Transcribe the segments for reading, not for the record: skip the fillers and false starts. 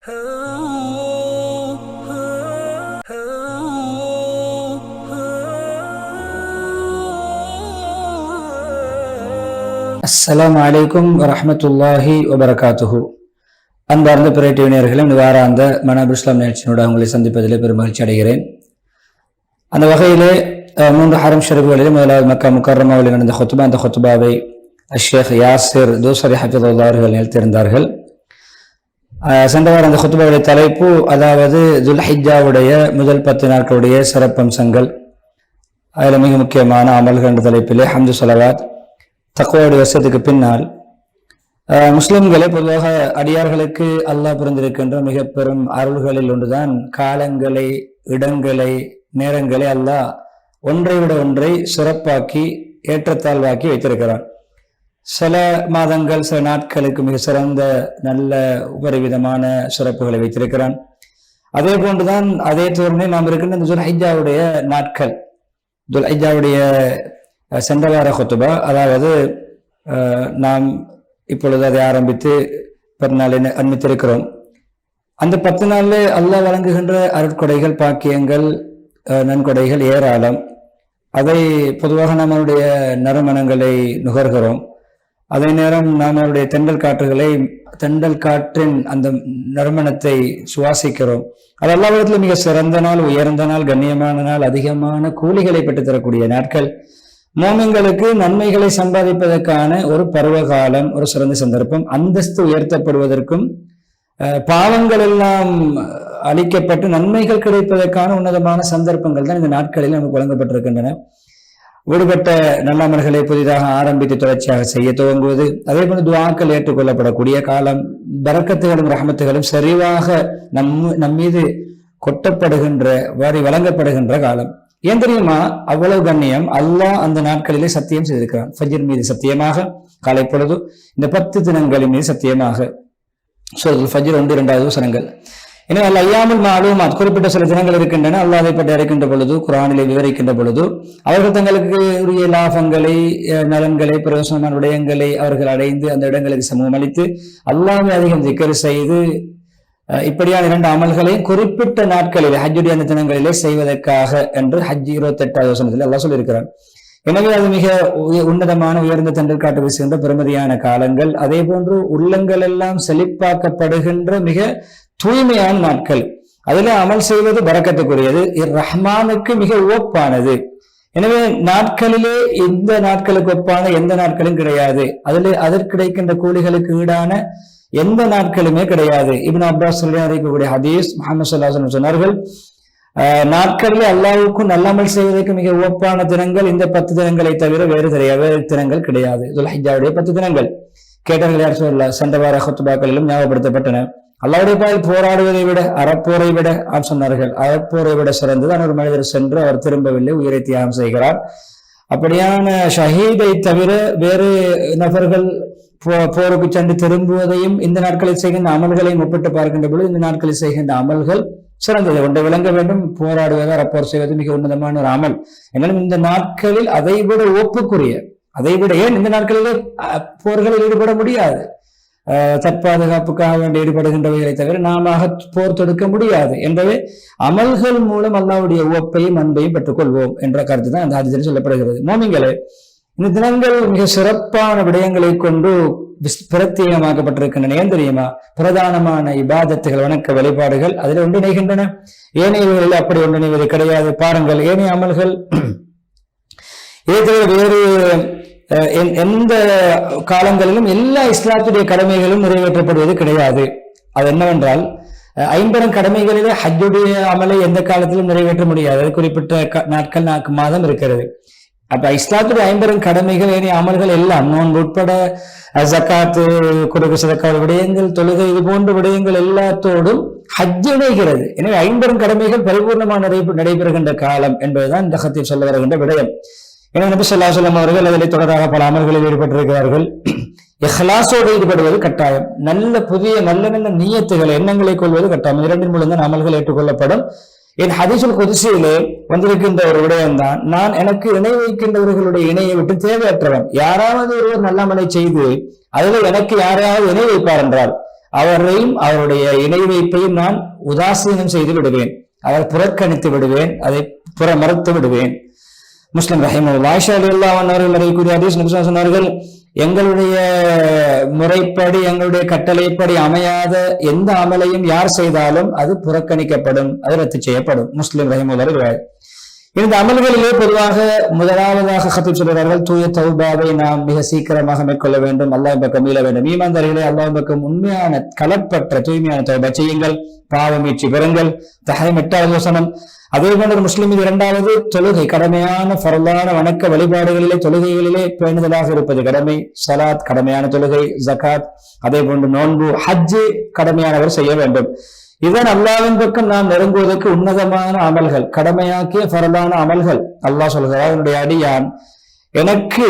அஸ்ஸலாமு அலைக்கும் வரஹ்மத்துல்லாஹி வபரகாத்துஹு. அன்பார்ந்த பிரேட்டிவினியர்களே, வாராந்த மனாபுல் இஸ்லாம் நிகழ்ச்சியினோடு உங்களை சந்திப்பதிலே பெரும் மகிழ்ச்சி அடைகிறேன். அந்த வகையிலே 3 ஹரம் ஷரீஃப்களிலே முதலாவது மக்கா முக்கர்ரமாவில் நடந்த ஹுத்பா, அந்த ஹுத்பாவை ஷேக் யாசிர் தூசரி ஹஃபிதுல்லாஹ் அவர்கள் நிகழ்த்தியிருந்தார்கள். சென்ற வாரம் அந்த ஹுத்பாவுடைய தலைப்பு, அதாவது துல்ஹிஜ்ஜாவுடைய முதல் 10 நாட்களுடைய சிறப்பம்சங்கள், அதில் மிக முக்கியமான அமல்கள் என்ற தலைப்பிலே ஹம்து ஸலவாத் தக்வாவுடைய வசத்துக்கு பின்னால் முஸ்லிம்களே பொதுவாக அடியார்களுக்கு அல்லாஹ் புரிந்திருக்கின்ற மிக பெரும் அருள்களில் ஒன்றுதான் காலங்களை, இடங்களை, நேரங்களை அல்லாஹ் ஒன்றை விட ஒன்றை சிறப்பாக்கி ஏற்றத்தாழ்வாக்கி வைத்திருக்கிறான். சில மாதங்கள், சில நாட்களுக்கு மிக சிறந்த நல்ல உபரிவிதமான சிறப்புகளை வைத்திருக்கிறான். அதே போன்றுதான் அதே தோரணை நாம் இருக்கின்ற இந்த துல்ஹிஜ்ஜாவுடைய நாட்கள், துல்ஹிஜ்ஜாவுடைய சென்ற வார ஹுத்பா, அதாவது நாம் இப்பொழுது அதை ஆரம்பித்து 10 நாள் அண்மித்திருக்கிறோம். அந்த 10 நாளில் அல்லாஹ் வழங்குகின்ற அருட்கொடைகள், பாக்கியங்கள், நன்கொடைகள் ஏராளம். அதை பொதுவாக நம்மளுடைய நறுமணங்களை நுகர்கிறோம். அதே நேரம் நாம் அவருடைய தென்றல் காற்றின் அந்த நறுமணத்தை சுவாசிக்கிறோம். அது அல்லாஹ்விடத்தில் மிக சிறந்த நாள், உயர்ந்த நாள், கண்ணியமான நாள், அதிகமான கூலிகளை பெற்றுத்தரக்கூடிய நாட்கள். மோமின்களுக்கு நன்மைகளை சம்பாதிப்பதற்கான ஒரு பருவகாலம், ஒரு சிறந்த சந்தர்ப்பம். அந்தஸ்து உயர்த்தப்படுவதற்கும் பாவங்கள் எல்லாம் அளிக்கப்பட்டு நன்மைகள் கிடைப்பதற்கான உன்னதமான சந்தர்ப்பங்கள் தான் இந்த நாட்களில் நமக்கு வழங்கப்பட்டிருக்கின்றன. விடுபட்ட நல்லமல்களை புதிதாக ஆரம்பித்து தொடர்ச்சியாக செய்ய துவங்குவது, அதே போல துஆக்கள் ஏற்றுக்கொள்ளப்படக்கூடிய காலம், பரக்கத்துகளும் ரஹமத்துகளும் சரிவாக நம் மீது கொட்டப்படுகின்ற வழங்கப்படுகின்ற காலம். ஏன் தெரியுமா அவ்வளவு கண்ணியம்? அல்லாஹ் அந்த நாட்களிலே சத்தியம் செய்திருக்கிறான். ஃபஜ்ர் மீது சத்தியமாக, காலை பொழுது, இந்த 10 தினங்களின் மீது சத்தியமாக. சூரத்துல் ஃபஜ்ர் 1-2 வசனங்கள். எனவே ஐயாமுல் மாலூமாத், குறிப்பிட்ட சில தினங்கள் இருக்கின்றன. அல்லாஹ் அதை பற்றி அழைக்கின்ற பொழுது, குர்ஆனிலே விவரிக்கின்ற பொழுது, அவர்கள் தங்களுக்கு உரிய லாபங்களை, நலன்களை, பிரயோசனமான விடயங்களை அவர்கள் அடைந்து அந்த இடங்களுக்கு சமூகம் அளித்து அல்லாஹ்வை அதிகம் திக்ர் செய்து இப்படியான 2 அமல்களை குறிப்பிட்ட நாட்களிலே, ஹஜ்ஜுடைய அந்த தினங்களிலே செய்வதற்காக என்று ஹஜ் 28வது வசனத்தில் அல்லாஹ் சொல்லியிருக்கிறார். எனவே அது மிக உன்னதமான, உயர்ந்த தென்றல் காட்டு வீசுகின்ற பெருமதியான காலங்கள். அதே போன்று உள்ளங்கள் எல்லாம் செழிப்பாக்கப்படுகின்ற மிக தூய்மையான நாட்கள். அதில் அமல் செய்வது பரக்கத்துக்குரியது, ரஹ்மானுக்கு மிக உவப்பானது. எனவே நாட்களிலே இந்த நாட்களுக்கு ஒப்பான எந்த நாட்களும் கிடையாது. அதற்கு கிடைக்கின்ற கூலிகளுக்கு ஈடான எந்த நாட்களுமே கிடையாது. இப்னு அப்பாஸ் அறிவிக்கக்கூடிய ஹதீஸ், முஹம்மது ஸல்லல்லாஹு அலைஹி வஸல்லம் சொன்னார்கள், நாட்களிலே அல்லாஹ்வுக்கு நல்லமல் செய்வதற்கு மிக உவப்பான தினங்கள் இந்த 10 தினங்களை தவிர வேறு தினங்கள் கிடையாது. துல்ஹிஜ்ஜாவுடைய 10 தினங்கள். கேட்டார்கள், யார் சொல்லலாம்? சென்ற வார ஹுத்பாக்களிலும் ஞாபகப்படுத்தப்பட்டன. அல்லாஹ்வுடைய பாதையில் போராடுவதை விட, அறப்போரை விட சொன்னார்கள், அறப்போரை விட சிறந்தது ஒரு மனிதர் சென்று அவர் திரும்பவில்லை, உயிரை தியாகம் செய்கிறார். அப்படியான ஷஹீதை தவிர வேறு நபர்கள் போருக்கு சென்று திரும்புவதையும் இந்த நாட்களில் செய்கின்ற அமல்களையும் ஒப்பிட்டு பார்க்கின்ற பொழுது இந்த நாட்களில் செய்கின்ற அமல்கள் சிறந்தது. ஒன்றை விளங்க வேண்டும், போராடுவது, அறப்போர் செய்வது மிக உன்னதமான ஒரு அமல். என்னாலும் இந்த நாட்களில் அதை விட ஒப்புக்குரிய, அதை விட ஏன் இந்த நாட்களிலே போர்களில் ஈடுபட முடியாது. தற்பாதுகாப்புக்காக வேண்டி ஈடுபடுகின்றவைகளை தவிர நாம போர் தொடுக்க முடியாது. எனவே அமல்கள் மூலம் அல்லாஹ்வுடைய உவப்பையும் அன்பையும் பெற்றுக்கொள்வோம் என்ற கருத்து தான் அந்த ஹதீஸில் சொல்லப்படுகிறது. மோமின்களே, இந்த தினங்கள் மிக சிறப்பான விடயங்களை கொண்டு பிரத்யேகமாக்கப்பட்டிருக்கின்றன. ஏன் தெரியுமா? பிரதானமான இபாதத்துகள், வணக்க வழிபாடுகள் அதில் ஒன்றிணைகின்றன. ஏனையவர்களில் அப்படி ஒன்றிணைவது கிடையாது. பாருங்கள், ஏனைய அமல்கள் வேறு எந்த காலங்களிலும் எல்லா இஸ்லாத்துடைய கடமைகளும் நிறைவேற்றப்படுவது கிடையாது. அது என்னவென்றால், 50 கடமைகளிலே ஹஜ்ஜுடைய அமலை எந்த காலத்திலும் நிறைவேற்ற முடியாது. குறிப்பிட்ட நாட்கள், மாதம் இருக்கிறது. அப்ப இஸ்லாத்துடைய 50 கடமைகள், ஏனைய அமல்கள் எல்லாம், நோன்பு உட்பட, ஜக்காத்து, கொடுக்க சதக்கா விடயங்கள், தொழுகை, இது போன்ற விடயங்கள் எல்லாத்தோடும் ஹஜ் இணைகிறது. எனவே 50 கடமைகள் பரிபூர்ணமாக நடைபெறுகின்ற காலம் என்பதுதான் இந்த ஹதீஸ் சொல்ல வருகின்ற விடயம். எனவே நபி ஸல்லல்லாஹு அலைஹி வஸல்லம் அவர்கள் அதில் தொடராக பல அமல்களில் ஈடுபட்டிருக்கிறார்கள். இஹ்லாஸோடு ஈடுபடுவது கட்டாயம். புதிய நல்ல நியத்துகளை, எண்ணங்களை கொள்வது கட்டாயம். 2 மூலம் தான் அமல்கள் ஏற்றுக்கொள்ளப்படும். என் ஹதீஸுல் குத்ஸியிலே வந்திருக்கின்ற ஒரு விடயம்தான், நான் எனக்கு இணை வைக்கின்றவர்களுடைய இணையை விட்டு தேவையற்றவன். யாராவது ஒருவர் நல்ல அமலை செய்து அதில் எனக்கு யாராவது இணை வைப்பார் என்றால் அவரையும் அவருடைய இணை வைப்பையும் நான் உதாசீனம் செய்து விடுவேன், அவர் புறக்கணித்து விடுவேன், அதை புறமறுத்து விடுவேன். முஸ்லிம் ரஹிமஹுல்லாஹ் ஆயிஷா ரலியல்லாஹு அன்ஹா அவர்கள் அறிவிக்கக்கூடிய ஹதீஸ் நபி ஸல்லல்லாஹு அலைஹி வஸல்லம் சொன்னார்கள், எங்களுடைய முறைப்படி எங்களுடைய கட்டளைப்படி அமையாத எந்த அமலையும் யார் செய்தாலும் அது புறக்கணிக்கப்படும், அது ரத்து செய்யப்படும். முஸ்லிம் ரஹிமஹுல்லாஹ் ரிவாயத். இந்த அமல்களிலே பொதுவாக முதலாவதாக ஹத்தீப் சொல்கிறார்கள், தூய தௌபாவை நாம் மிக சீக்கிரமாக மேற்கொள்ள வேண்டும், அல்லாஹ் பக்கம் மீள வேண்டும். ஈமான்தாரிகளே, அல்லாஹ் பக்கம் உண்மையான கலப்பற்ற தூய்மையான தௌபா செய்யுங்கள், பாவமீட்சி பெறுங்கள். தஹரீம் 8வது வசனம். அதே போன்று முஸ்லிம் இது 2வது தொழுகை, கடமையான ஃபர்லான வணக்க வழிபாடுகளிலே தொழுகைகளிலே பேணுதலாக இருப்பது கடமை. ஸலாத் கடமையான தொழுகை, ஜகாத் அதே போன்று நோன்பு, ஹஜ் கடமையானவர் செய்ய வேண்டும். இதன் அல்லாஹ்வின் பக்கம் நாம் நெருங்குவதற்கு உன்னதமான அமல்கள், கடமையாக்கிய ஃபர்லான அமல்கள். அல்லாஹ் சொல்கிறார், என்னுடைய அடியான் எனக்கு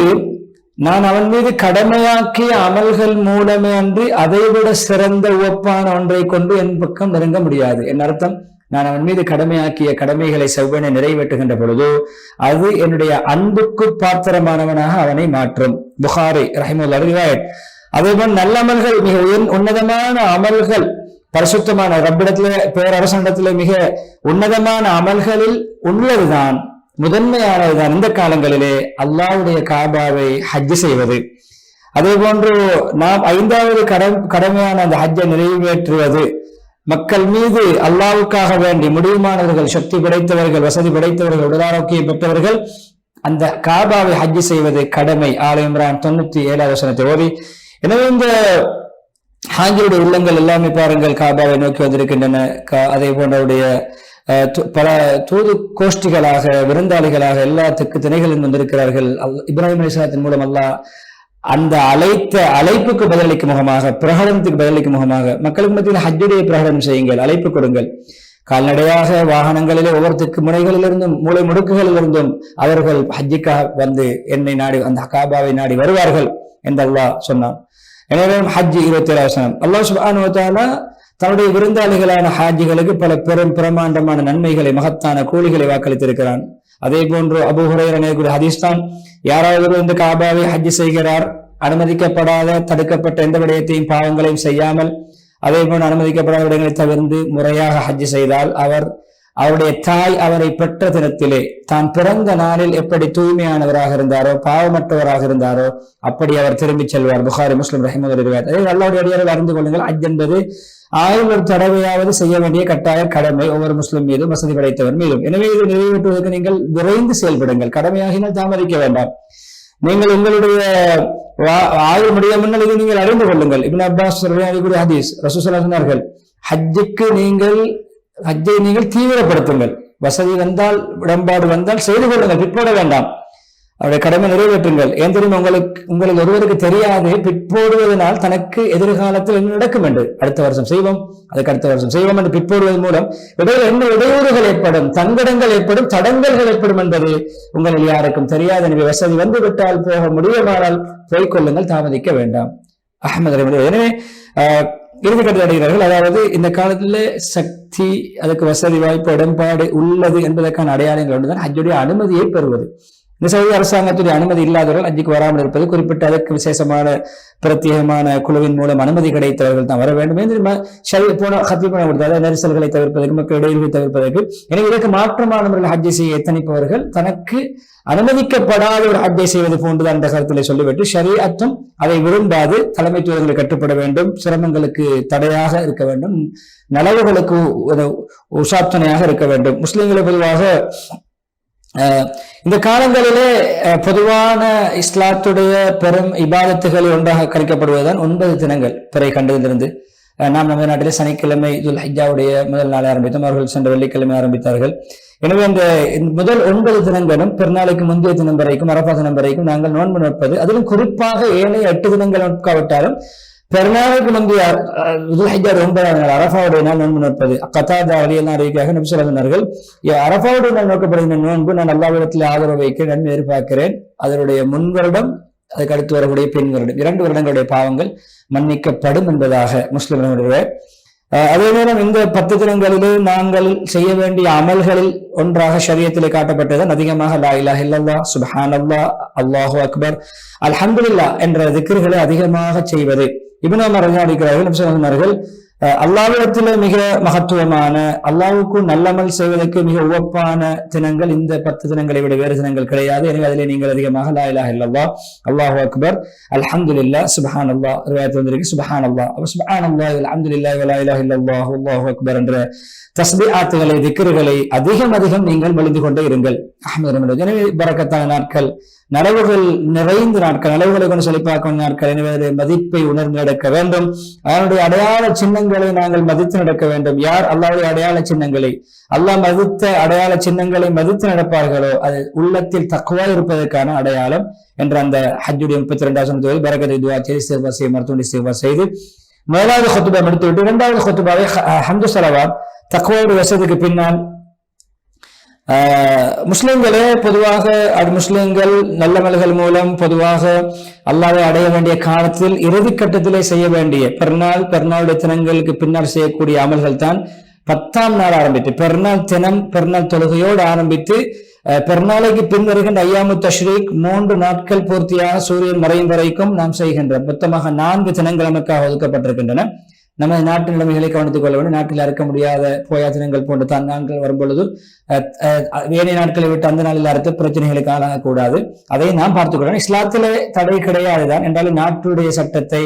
நான் அவன் மீது கடமையாக்கிய அமல்கள் மூலமே அன்றி அதைவிட சிறந்த ஒப்பான ஒன்றை கொண்டு என் பக்கம் நெருங்க முடியாது. என் அர்த்தம், நான் அவன் மீது கடமையாக்கிய கடமைகளை செவ்வனை நிறைவேற்றுகின்ற பொழுது அது என்னுடைய அன்புக்கு பாத்திரமானவனாக அவனை மாற்றும். புகாரி ரஹிமஹுல்லாஹ் ரிவாயத். அதேபோல் நல்லமல்கள், மிக உன்னதமான அமல்கள், பரிசுத்தமான ரப்பிடத்திலே பேரரசனிடத்திலே மிக உன்னதமான அமல்களில் உள்ளதுதான், முதன்மையானதுதான் இந்த காலங்களிலே அல்லாஹ்வுடைய காபாவை ஹஜ் செய்வது. அதே போன்று நாம் 5வது கடமையான அந்த ஹஜ்ஜை நிறைவேற்றுவது. மக்கள் மீது அல்லாஹ்வுக்காக வேண்டி முடியுமானவர்கள், சக்தி படைத்தவர்கள், வசதி படைத்தவர்கள், உடல் ஆரோக்கியம் பெற்றவர்கள் அந்த காபாவை ஹஜ் செய்வது கடமை. ஆல இம்ரான் 97வது வசனத்தை ஓதி. எனவே இந்த ஹாஜியுடைய உள்ளங்கள் எல்லாமே பாருங்கள் காபாவை நோக்கி வந்திருக்கின்றன. அதே போன்றவுடைய பல தூது கோஷ்டிகளாக, விருந்தாளிகளாக எல்லா தெற்கு திணைகளிலும் வந்திருக்கிறார்கள். இப்ராஹிம் அலைஹிஸ்ஸலாத்தின் மூலம் அல்லாஹ் அந்த அழைப்புக்கு பதிலளிக்கும் முகமாக, பிரகடனத்துக்கு பதிலளிக்கும் முகமாக மக்களுக்கு மத்தியில் ஹஜ்ஜுடைய பிரகடனம் செய்யுங்கள், அழைப்பு கொடுங்கள். கால்நடையாக வாகனங்களிலே ஒவ்வொரு தெற்கு முனைகளிலிருந்தும் மூளை முடுக்குகளிலிருந்தும் அவர்கள் ஹஜ்ஜுக்காக வந்து என்னை நாடி அந்த காபாவை நாடி வருவார்கள் என்று அல்லாஹ் சொன்னான். எனவே ஹஜ் 27வது வசனம். அல்லாஹ் சுப்ஹானஹு வ தஆலா தன்னுடைய விருந்தாளிகளான ஹாஜிகளுக்கு பல பிரமாண்டமான நன்மைகளை, மகத்தான கூலிகளை வாக்களித்திருக்கிறான். அதே போன்று அபூ ஹுரைரா அறிவிக்கக்கூடிய ஹதீஸ் தான், யாராவது இந்த காபாவை ஹஜ் செய்கிறார், அனுமதிக்கப்படாத தடுக்கப்பட்ட எந்த விடயத்தையும் பாவங்களையும் செய்யாமல், அதே போன்று அனுமதிக்கப்படாத விடயங்களை தவிர்த்து முறையாக ஹஜ் செய்தால் அவருடைய தாய் அவரை பெற்ற தினத்திலே தான் பிறந்த நாளில் எப்படி தூய்மையானவராக இருந்தாரோ, பாவமற்றவராக இருந்தாரோ அப்படி அவர் திரும்பி செல்வார். புகாரி முஸ்லிம் ரஹிமஹுல்லாஹ் ரிவாயத். அதே அல்லாஹ்வுடைய அடியார்கள் அறிந்து கொள்ளுங்கள், ஹஜ் என்பது 1000 தடவையாவது செய்ய வேண்டிய கட்டாய கடமை ஒவ்வொரு முஸ்லிம் மீதும், வசதி படைத்தவர் மீதும். எனவே இதை நிறைவேற்றுவதற்கு நீங்கள் விரைந்து செயல்படுங்கள், கடமையாகினால் தாமதிக்க வேண்டாம். நீங்கள் உங்களுடைய ஆயுள் முடிய முன்னால் இதை நீங்கள் அறிந்து கொள்ளுங்கள். இப்னு அப்பாஸ் அறிவிக்கக்கூடிய ஹதீஸ், ரசூலுல்லாஹி ஸல்லல்லாஹு அலைஹி வஸல்லம் சொன்னார்கள், ஹஜ்ஜை நீங்கள் தீவிரப்படுத்துங்கள், வசதி வந்தால் உடன்பாடு வந்தால் செய்து கொள்ளுங்கள், பிற்போட வேண்டாம், அவருடைய கடமை நிறைவேற்றுங்கள். ஏன் தெரியும், உங்களில் ஒருவருக்கு தெரியாது பிற்போடுவதனால் தனக்கு எதிர்காலத்தில் என்ன நடக்கும் என்று. அடுத்த வருஷம் செய்வோம், அதுக்கு அடுத்த வருஷம் செய்வோம் என்று பிற்போடுவதன் மூலம் இடையில் என்ன இடையூறுகள் ஏற்படும், தங்கடங்கள் ஏற்படும், தடங்கல்கள் ஏற்படும் என்பது உங்களில் யாருக்கும் தெரியாது. எனவே வசதி வந்து விட்டால் போக முடியுமானால் போய்கொள்ளுங்கள், தாமதிக்க வேண்டாம். அஹ்மது. எனவே இறுதிக்கட்டு அடைகிறார்கள். அதாவது இந்த காலத்துல சக்தி, அதுக்கு வசதி வாய்ப்பு, உடன்பாடு உள்ளது என்பதற்கான அடையாளங்கள் ஒன்றுதான் ஹஜ்ஜுடைய அனுமதியை பெறுவது. இந்த சவுதி அரசாங்கத்துடைய அனுமதி இல்லாதவர்கள் ஹஜ்ஜுக்கு வராமல் இருப்பது, குறிப்பிட்ட அதற்கு விசேஷமான பிரத்யேகமான குழுவின் மூலம் அனுமதி கிடைத்தவர்கள் தான் வர வேண்டும். போன ஹத்தீப் கொடுத்தால் நெரிசல்களை தவிர்ப்பதற்கு, மக்கள் இடைவெளி தவிர்ப்பதற்கு. எனவே இதற்கு மாற்றமானவர்கள் ஹஜ்ஜை செய்ய எத்தனிப்பவர்கள் தனக்கு அனுமதிக்கப்படாத ஒரு ஹஜ்ஜை செய்வது போன்றுதான் அந்த கருத்திலே சொல்லிவிட்டு, ஷரீஅத்தும் அதை விரும்பாது, தலைமைத்துவர்களை கட்டுப்பட வேண்டும், சிரமங்களுக்கு தடையாக இருக்க வேண்டும், நலவுகளுக்கு உசாத்தனையாக இருக்க வேண்டும். முஸ்லிம்களை பொதுவாக இந்த காலங்களிலே பொதுவான இஸ்லாத்துடைய பெரும் இபாதத்துகளில் ஒன்றாக கணிக்கப்படுவதுதான் 9 தினங்கள் பிறை கண்டதிலிருந்து. நாம் நம்ம நாட்டிலே சனிக்கிழமை துல் ஹஜ்ஜாவுடைய முதல் நாளை ஆரம்பித்தோம், அவர்கள் சென்ற வெள்ளிக்கிழமை ஆரம்பித்தார்கள். எனவே அந்த முதல் 9 தினங்களும் பெருநாளைக்கு முந்தைய தினம் வரைக்கும், அரபா தினம் வரைக்கும் நாங்கள் நோன்பு நோட்பது. அதிலும் குறிப்பாக ஏனைய 8 தினங்கள் நோட்காவிட்டாலும் பெருநாளுக்கு முந்தைய துல் ஹஜ்ஜா 9ஆம் நாள் அரஃபாவுடைய நாள் நோன்பு நோட்பது. கத்தாதா ரலியல்லாஹு அறிவிக்காக நபி ஸல்லல்லாஹு அலைஹி வஸல்லம் சொன்னார்கள், அரஃபாவுடைய நாள் நோக்கப்படுகிற நோன்பு நான் அல்லாஹ்விடத்தில் ஆதரவு வைக்க நன்மை எதிர்பார்க்கிறேன். அதனுடைய முன் வருடம், அதுக்கு அடுத்து வரக்கூடிய பின் வருடம், 2 வருடங்களுடைய பாவங்கள் மன்னிக்கப்படும் என்பதாக முஸ்லிம்களுடைய. அதே நேரம் இந்த 10 தினங்களிலே நாங்கள் செய்ய வேண்டிய அமல்களில் ஒன்றாக ஷரியத்திலே காட்டப்பட்டதுதான் அதிகமாக லா இலாஹ இல்லல்லாஹ், சுப்ஹானல்லாஹ், அல்லாஹு அக்பர், அல்ஹம்துலில்லாஹ் என்ற திக்ர்களை அதிகமாக செய்வது. இப்னு உமர் அறிவிக்கிறார்கள், சொன்னார்கள், அல்லாஹ்விடத்திலே மிக மகத்துவமான, அல்லாஹ்வுக்கு நல்லமல் செய்வதற்கு மிக உவப்பான தினங்கள் இந்த 10 தினங்களை விட வேறு தினங்கள் கிடையாது. எனவே அதிலே நீங்கள் அதிகமாக லா இலாஹ இல்லல்லாஹ், அல்லாஹு அக்பர், அல்ஹம்துலில்லாஹ், சுப்ஹானல்லாஹ், ரிவாயத் வந்திருக்கு சுப்ஹானல்லாஹ், சுப்ஹானல்லாஹ் அல்ஹம்துலில்லாஹ் வலா இலாஹ இல்லல்லாஹ் அல்லாஹு அக்பர் என்ற தஸ்பீஹாத்துகளை, திக்ருகளை அதிகம் நீங்கள் மொழிந்து கொண்டே இருங்கள். அஹ்மது. எனவே பரக்கத்தான நாட்கள், நலவுகள் நிறைந்த நாட்கள், நலவுகளை கொண்டு சொல்லி பார்க்கும் நாட்கள். எனவே மதிப்பை உணர்ந்து நடக்க வேண்டும். அதனுடைய அடையாள சின்னங்களை நாங்கள் மதித்து நடக்க வேண்டும். யார் அல்லாஹ்வுடைய அடையாள சின்னங்களை, அல்லாஹ் மதித்த அடையாள சின்னங்களை மதித்து நடப்பார்களோ அது உள்ளத்தில் தக்வா இருப்பதற்கான அடையாளம் என்ற அந்த ஹஜ்ஜுடைய 32வது பரக்கத்தை துஆ செய்து இஸ்திக்ஃபார் செய்து மருத்துவ இஸ்திக்ஃபார் செய்து முதலாவது ஹுத்பா முடித்துவிட்டு இரண்டாவது ஹுத்பாவை ஹம்து ஸலவாத் தக்வாவுடைய வசதிக்கு பின்னால் முஸ்லிம்களே பொதுவாக முஸ்லிம்கள் நல்லமல்கள் மூலம் பொதுவாக அல்லாஹ்வை அடைய வேண்டிய காலத்தில் இறுதி கட்டத்திலே செய்ய வேண்டிய பெருநாளுடைய தினங்களுக்கு பின்னால் செய்யக்கூடிய அமல்கள் தான் 10ஆம் நாள் ஆரம்பித்து பெருநாள் தொழுகையோடு ஆரம்பித்து பெருநாளைக்கு பின் வருகின்ற ஐயாமு தஷ்ரீக் 3 நாட்கள் பூர்த்தியாக சூரியன் மறையும் வரைக்கும் நாம் செய்கின்ற மொத்தமாக 4 தினங்கள் நமக்காக ஒதுக்கப்பட்டிருக்கின்றன. நமது நாட்டு நிலைமைகளை கவனித்துக் கொள்ள வேண்டும். நாட்டில் அறுக்க முடியாத போயா தினங்கள் போன்ற தான் நாட்கள் வரும்பொழுது ஏனைய நாட்களை விட்டு அந்த நாளில் அறுத்து பிரச்சனைகளுக்கு ஆளாகக்கூடாது. அதை நாம் பார்த்துக் கொள்ளணும். இஸ்லாத்திலே தடை கிடையாதுதான் என்றாலும் நாட்டுடைய சட்டத்தை,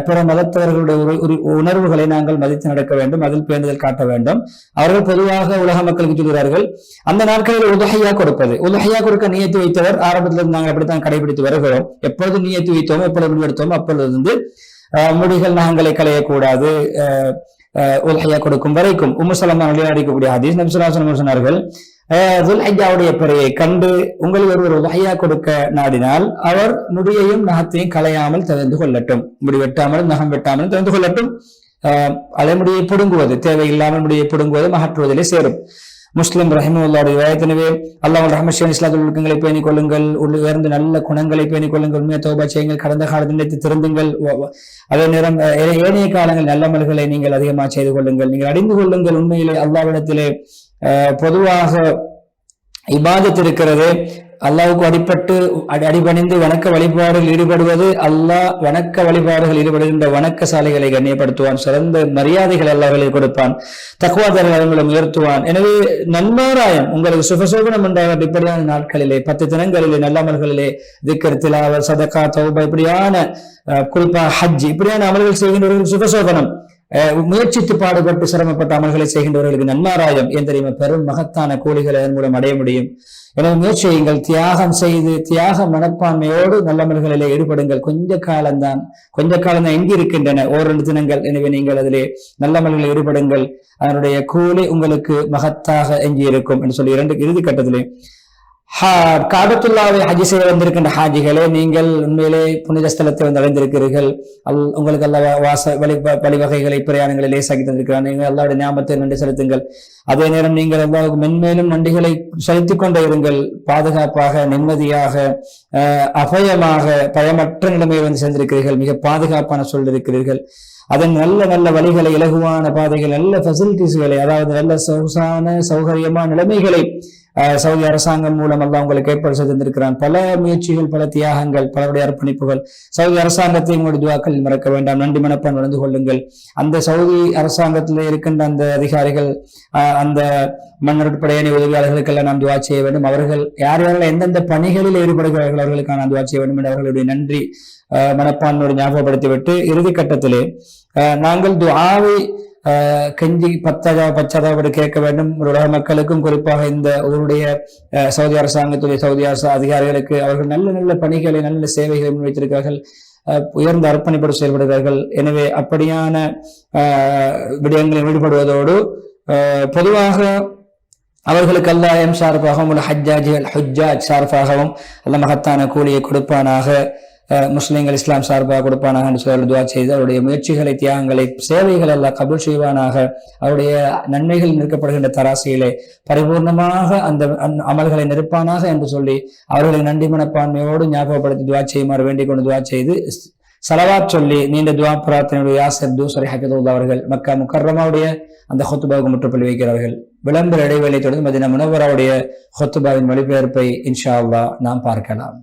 பிற மதத்தவர்களுடைய உணர்வுகளை நாங்கள் மதித்து நடக்க வேண்டும். அதில் பேணுதல் காட்ட வேண்டும். அவர்கள் பொதுவாக உலக மக்களுக்கு சொல்கிறார்கள், அந்த நாட்களில் உதஹியா கொடுப்பது, உதஹியா கொடுக்க நியத்து வைத்தவர் ஆரம்பத்தில் நாங்கள் அப்படித்தான் கடைபிடித்து வருகிறோம். எப்பொழுது நியத்து வைத்தோம், எப்பொழுது முடிவெடுத்தோம், அப்பொழுது முடிகள் நகங்களை களையக்கூடாது உல்ஹியா கொடுக்கும் வரைக்கும். உம்மு சலமா விளையாடிக்கக்கூடிய ஹதீஸ் நபி ஸல்லல்லாஹு அலைஹி வஸல்லம் சொன்னார்கள், துல்ஹிஜ்ஜாவுடைய பிறையை கண்டு உங்களில் ஒருவர் உல்ஹியா கொடுக்க நாடினால் அவர் முடியையும் நகத்தையும் களையாமல் தெரிந்து கொள்ளட்டும், முடி வெட்டாமல் நகம் வெட்டாமல் தெரிந்து கொள்ளட்டும். அலைமுடியை பிடுங்குவது, தேவையில்லாமல் முடியை பிடுங்குவது அகற்றுவதிலே சேரும். முஸ்லிம் ரஹிமஹுல்லாஹுடைய ரிவாயத்தினவே அல்லாஹ் ரஹ்மத் இஸ்லாத்துல் ஒழுக்கங்களை பேணிக் கொள்ளுங்கள், உயர்ந்த நல்ல குணங்களை பேணிக் கொள்ளுங்கள், உண்மையை தௌபா செய்யுங்கள், கடந்த காலத்தில் திருந்துங்கள், அதே நேரம் ஏனைய காலங்கள் நல்லமல்களை நீங்கள் அதிகமாக செய்து கொள்ளுங்கள், நீங்கள் அடைந்து கொள்ளுங்கள். உண்மையிலே அல்லாஹ்விடத்திலே பொதுவாக இபாதத் இருக்கிறது. அல்லாஹ்வுக்கு அடிபணிந்து வணக்க வழிபாடுகள் ஈடுபடுவது, அல்லாஹ் வணக்க வழிபாடுகள் ஈடுபடுகின்ற வணக்கசாலிகளை கண்ணியப்படுத்துவான், சிறந்த மரியாதைகள் அல்லாஹ்களை கொடுப்பான், தக்வாதாரர்களை உயர்த்துவான். எனவே நன்மாராயம் உங்களுக்கு சுபசோபனம் உண்டாக இப்படியான நாட்களிலே 10 தினங்களிலே நல்லமல்களிலே திக்ர், திலாவத், சதகா, தௌபா, இப்படியான குறிப்பாக ஹஜ் இப்படியான அமல்கள் செய்கின்றவர்கள் சுபசோபனம். முயற்சித்து பாடுபட்டு சிரமப்பட்ட அமல்களை செய்கின்றவர்களுக்கு நன்மாராயம் ஏன் தெரியுமா? பெரும் மகத்தான கூலிகளை அதன் மூலம் அடைய முடியும். எனவே முயற்சி செய்யுங்கள், தியாகம் செய்து தியாக மனப்பான்மையோடு நல்லமல்களிலே ஈடுபடுங்கள். கொஞ்ச காலம்தான் எங்கி இருக்கின்றன, 1-2 தினங்கள். எனவே நீங்கள் அதிலே நல்லமல்களில் ஈடுபடுங்கள், அதனுடைய கூலி உங்களுக்கு மகத்தாக எஞ்சி இருக்கும் என்று சொல்லி இறுதி கட்டத்திலே காபத்துல்லாவை ஹஜ் செய்ய வந்திருக்கின்ற ஹாஜிகளே, நீங்கள் உண்மையிலே புனித ஸ்தலத்தை வந்து அடைந்திருக்கிறீர்கள். உங்களுக்கு அல்ல வழிவகைகளை பிரயாணங்களை லேசாக்கி தந்திருக்கிறார். நீங்கள் அல்லாஹ்வுடைய ஞாபகத்தை நன்றி செலுத்துங்கள். அதே நேரம் நீங்கள் அல்லாஹ்வுக்கு மென்மேலும் நன்றிகளை செலுத்திக் கொண்டே இருங்கள். பாதுகாப்பாக, நிம்மதியாக, அபயமாக, பயமற்ற நிலைமையை வந்து சேர்ந்திருக்கிறீர்கள். மிக பாதுகாப்பான சூழல் இருக்கிறீர்கள். அதன் நல்ல வழிகளை, இலகுவான பாதைகள், நல்ல ஃபெசிலிட்டிஸ்களை, அதாவது நல்ல சொகுசான சௌகரியமான நிலைமைகளை சவுதி அரசாங்கம் மூலம் அல்லாஹ் உங்களுக்கு ஏற்பாடு செய்திருக்கிறான். பல முயற்சிகள், பல தியாகங்கள், பலருடைய அர்ப்பணிப்புகள். சவுதி அரசாங்கத்தை உங்களுடைய துஆக்களில் மறக்க வேண்டாம். நன்றி மனப்பான் நடந்து கொள்ளுங்கள். அந்த சவுதி அரசாங்கத்தில் இருக்கின்ற அந்த அதிகாரிகள், அந்த மன்னருட்படையணி உதவியாளர்களுக்கெல்லாம் நாம் துஆ செய்ய வேண்டும். அவர்கள் யாரெல்லாம் எந்தெந்த பணிகளில் ஈடுபடுகிறார்கள் அவர்களுக்கான துஆ செய்ய வேண்டும் என்று அவர்களுடைய நன்றி மனப்பான்மையோடு ஞாபகப்படுத்திவிட்டு இறுதி கட்டத்திலே நாங்கள் துஆவை கெஞ்சி பச்சாதாபப்பட்டு கேட்க வேண்டும். உலக மக்களுக்கும் குறிப்பாக இந்த ஊருடைய சவுதி அரசாங்கத்துடைய சவுதி அதிகாரிகளுக்கு அவர்கள் நல்ல பணிகளை, நல்ல சேவைகளை முன்வைத்திருக்கிறார்கள், உயர்ந்த அர்ப்பணிப்போடு செயல்படுகிறார்கள். எனவே அப்படியான விடயங்களில் ஈடுபடுவதோடு பொதுவாக அவர்களுக்கு அல்லாஹ் சார்பாகவும் ஹஜ்ஜாஜ் சார்பாகவும் அல்ல மகத்தான கூலியை கொடுப்பானாக, முஸ்லிம்கள் இஸ்லாம் சார்பாக கொடுப்பானாக என்று சொல்லி துஆ செய்து அவருடைய முயற்சிகளை, தியாகங்களை, சேவைகள் அல்லாஹ் கபூல் செய்வானாக. அவருடைய நன்மைகள் நிற்கப்படுகின்ற தராசியிலே பரிபூர்ணமாக அந்த அமல்களை நிற்பானாக என்று சொல்லி அவர்களை நன்றி மனப்பான்மையோடு ஞாபகப்படுத்தி துஆ செய்யுமாறு வேண்டிக் கொண்டு துஆ செய்து ஸலவாத் சொல்லி நீண்ட துஆ பிரார்த்தனையுடைய யாசிர் தூசரி ஹஃபிதுல்லாஹ் அவர்கள் மக்கா முக்கர்ரமாவுடைய அந்த ஹுத்பாவுக்கு முற்றுப்புள்ளி வைக்கிறார்கள். விளம்பர இடைவேளை தொடர்ந்து மதீனா முனவ்வராவுடைய ஹுத்பாவின் மொழிபெயர்ப்பை இன்ஷா அல்லாஹ் நாம் பார்க்கலாம்.